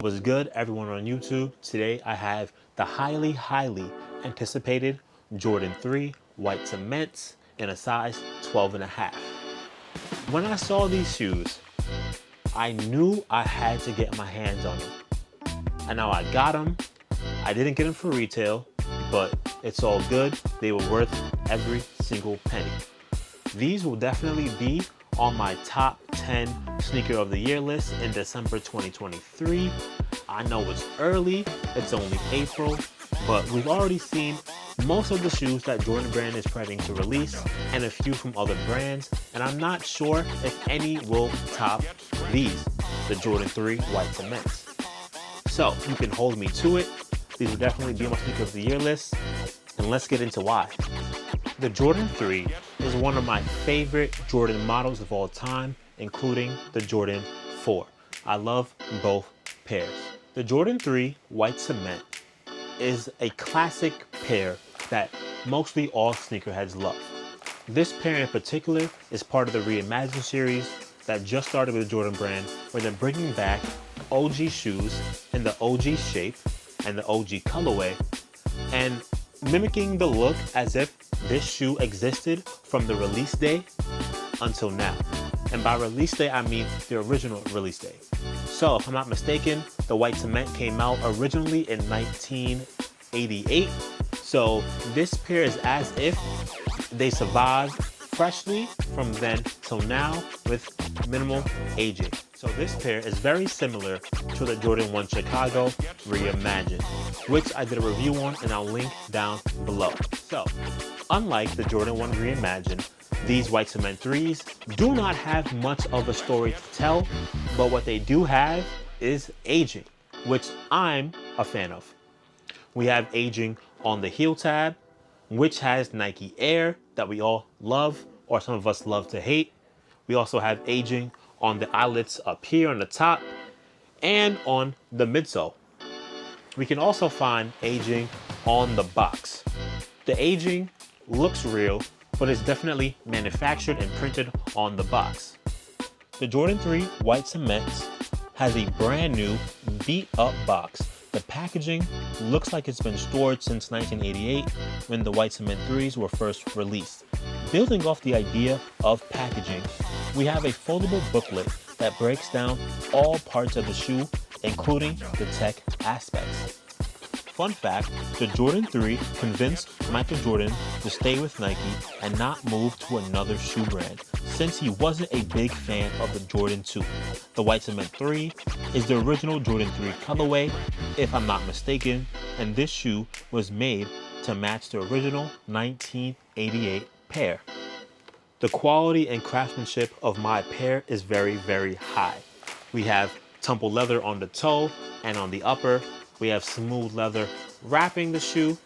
What's good, everyone on YouTube? Today I have the highly anticipated Jordan 3 white cements in a size 12.5. When I saw these shoes, I knew I had to get my hands on them. And now I got them. I didn't get them for retail, but it's all good. They were worth every single penny. These will definitely be on my top 10 sneaker of the year list in December 2023. I know it's early, it's only April, but we've already seen most of the shoes that Jordan brand is planning to release and a few from other brands, and I'm not sure if any will top these, the Jordan 3 white cements. So you can hold me to it. These will definitely be on my sneaker of the year list, and let's get into why. The Jordan 3 is one of my favorite Jordan models of all time, including the Jordan 4. I love both pairs. The Jordan 3 white cement is a classic pair that mostly all sneakerheads love. This pair in particular is part of the Reimagined series that just started with the Jordan brand, where they're bringing back OG shoes in the OG shape and the OG colorway, and mimicking the look as if this shoe existed from the release day until now. And by release day, I mean the original release day. So if I'm not mistaken, the white cement came out originally in 1988. So this pair is as if they survived freshly from then till now with minimal aging. So this pair is very similar to the Jordan 1 Chicago Reimagined, which I did a review on and I'll link down below. So unlike the Jordan 1 Reimagined, these white cement 3s do not have much of a story to tell, but what they do have is aging, which I'm a fan of. We have aging on the heel tab, which has Nike Air that we all love, or some of us love to hate. We also have aging on the eyelets up here on the top and on the midsole. We can also find aging on the box. The aging looks real, but it's definitely manufactured and printed on the box. The Jordan 3 white cements has a brand new beat up box. The packaging looks like it's been stored since 1988 when the white cement 3s were first released. Building off the idea of packaging, we have a foldable booklet that breaks down all parts of the shoe, including the tech aspects. Fun fact, the Jordan 3 convinced Michael Jordan to stay with Nike and not move to another shoe brand, since he wasn't a big fan of the Jordan 2. The white cement 3 is the original Jordan 3 colorway, if I'm not mistaken, and this shoe was made to match the original 1988 pair. The quality and craftsmanship of my pair is very high. We have tumble leather on the toe and on the upper. We have smooth leather wrapping the shoe.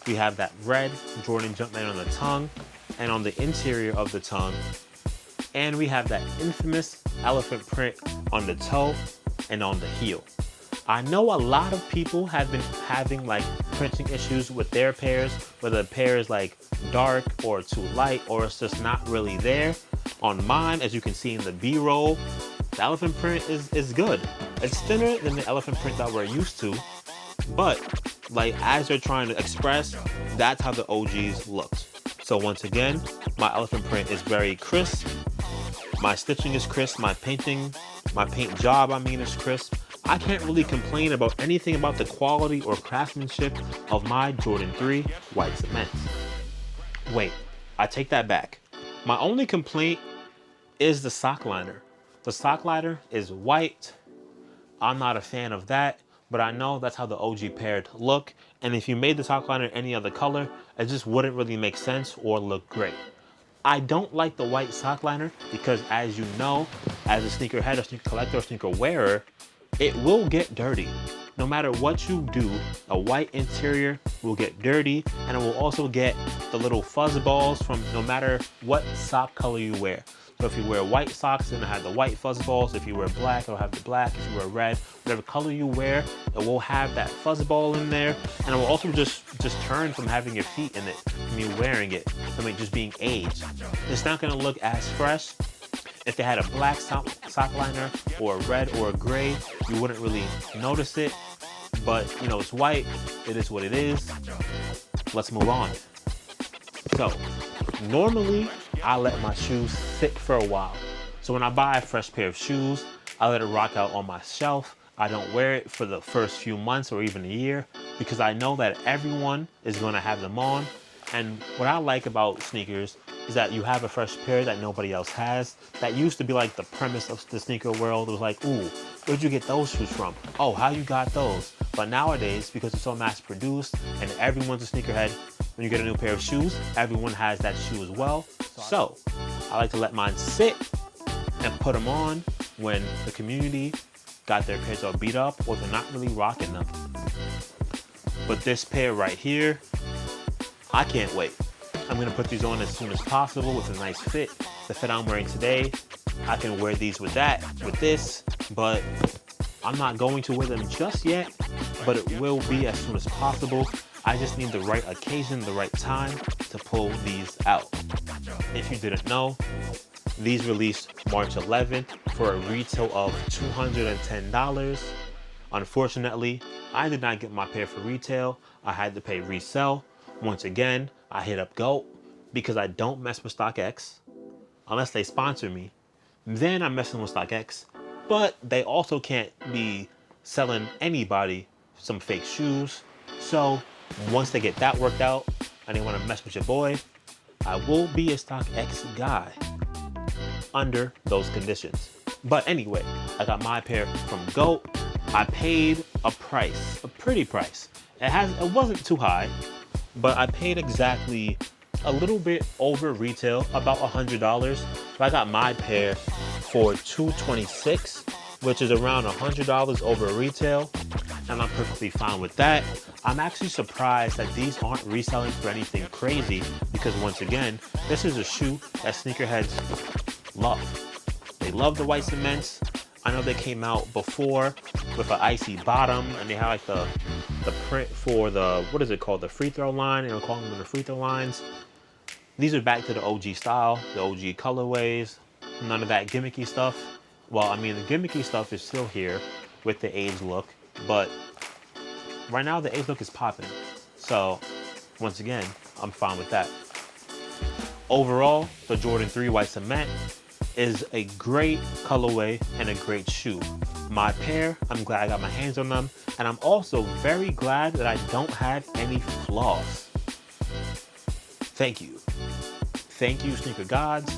We have that red Jordan Jumpman on the tongue and on the interior of the tongue. And we have that infamous elephant print on the toe and on the heel. I know a lot of people have been having like printing issues with their pairs, whether the pair is like dark or too light or it's just not really there. On mine, as you can see in the B-roll, the elephant print is good. It's thinner than the elephant print that we're used to, but like as they're trying to express, that's how the OGs looked. So once again, my elephant print is very crisp. My stitching is crisp. My paint job, is crisp. I can't really complain about anything about the quality or craftsmanship of my Jordan 3 white cements. Wait, I take that back. My only complaint is the sock liner. The sock liner is white. I'm not a fan of that, but I know that's how the OG pair look. And if you made the sock liner any other color, it just wouldn't really make sense or look great. I don't like the white sock liner because, as you know, as a sneakerhead, a sneaker collector, a sneaker wearer, it will get dirty. No matter what you do, a white interior will get dirty, and it will also get the little fuzz balls from no matter what sock color you wear. So if you wear white socks, then it have the white fuzz balls. If you wear black, it'll have the black. If you wear red, whatever color you wear, it will have that fuzz ball in there, and it will also just turn from having your feet in it, from you wearing it, from it just being aged. It's not gonna look as fresh. If they had a black sock liner or a red or a gray, you wouldn't really notice it. But you know, it's white, it is what it is. Let's move on. So, normally I let my shoes sit for a while. So when I buy a fresh pair of shoes, I let it rock out on my shelf. I don't wear it for the first few months or even a year because I know that everyone is going to have them on. And what I like about sneakers is that you have a fresh pair that nobody else has. That used to be like the premise of the sneaker world. It was like, ooh, where'd you get those shoes from? Oh, how you got those? But nowadays, because it's so mass produced and everyone's a sneakerhead, when you get a new pair of shoes, everyone has that shoe as well. So I like to let mine sit and put them on when the community got their pairs all beat up or they're not really rocking them. But this pair right here, I can't wait. I'm gonna put these on as soon as possible with a nice fit. The fit I'm wearing today, I can wear these with that, with this, but I'm not going to wear them just yet, but it will be as soon as possible. I just need the right occasion, the right time to pull these out. If you didn't know, these released March 11th for a retail of $210. Unfortunately, I did not get my pair for retail. I had to pay resell. Once again, I hit up GOAT because I don't mess with StockX unless they sponsor me. Then I'm messing with StockX, but they also can't be selling anybody some fake shoes. So once they get that worked out and they want to mess with your boy, I will be a StockX guy under those conditions. But anyway, I got my pair from GOAT. I paid a price, a pretty price. It wasn't too high, but I paid exactly a little bit over retail, about $100. So I got my pair for $226, which is around $100 over retail, and I'm perfectly fine with that. I'm actually surprised that these aren't reselling for anything crazy because once again, this is a shoe that sneakerheads love. They love the white cements. I know they came out before with an icy bottom and they had like the print for the, what is it called? The free throw line. They were calling them the free throw lines. These are back to the OG style, the OG colorways, none of that gimmicky stuff. Well, I mean, the gimmicky stuff is still here with the age look, but right now the age look is popping. So once again, I'm fine with that. Overall, the Jordan 3 White Cement is a great colorway and a great shoe. My pair, I'm glad I got my hands on them, and I'm also very glad that I don't have any flaws. Thank you. Thank you, sneaker gods,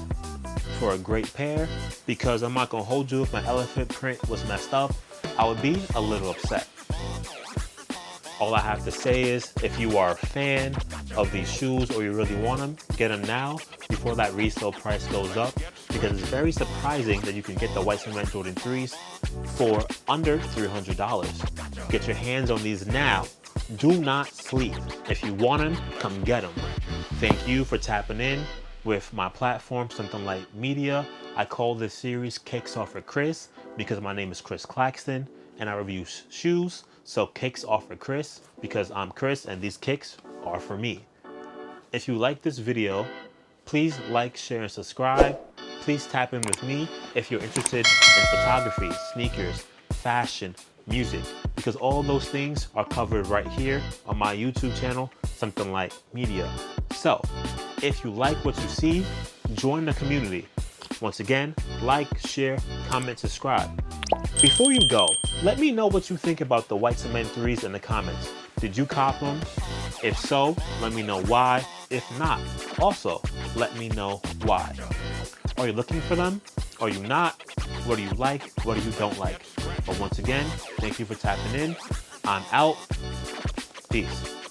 for a great pair, because I'm not gonna hold you if my elephant print was messed up. I would be a little upset. All I have to say is, if you are a fan of these shoes or you really want them, get them now before that resale price goes up, because it's very surprising that you can get the White Cement Jordan 3s for under $300. Get your hands on these now. Do not sleep. If you want them, come get them. Thank you for tapping in with my platform, Something Like Media. I call this series Kicks Off for Chris because my name is Chris Claxton and I review shoes. So kicks off for Chris because I'm Chris and these kicks are for me. If you like this video, please like, share, and subscribe. Please tap in with me if you're interested in photography, sneakers, fashion, music, because all those things are covered right here on my YouTube channel, Something Like Media. So if you like what you see, join the community. Once again, like, share, comment, subscribe. Before you go, let me know what you think about the White Cement 3s in the comments. Did you cop them? If so, let me know why. If not, also let me know why. Are you looking for them? Are you not? What do you like? What do you don't like? But once again, thank you for tapping in. I'm out. Peace.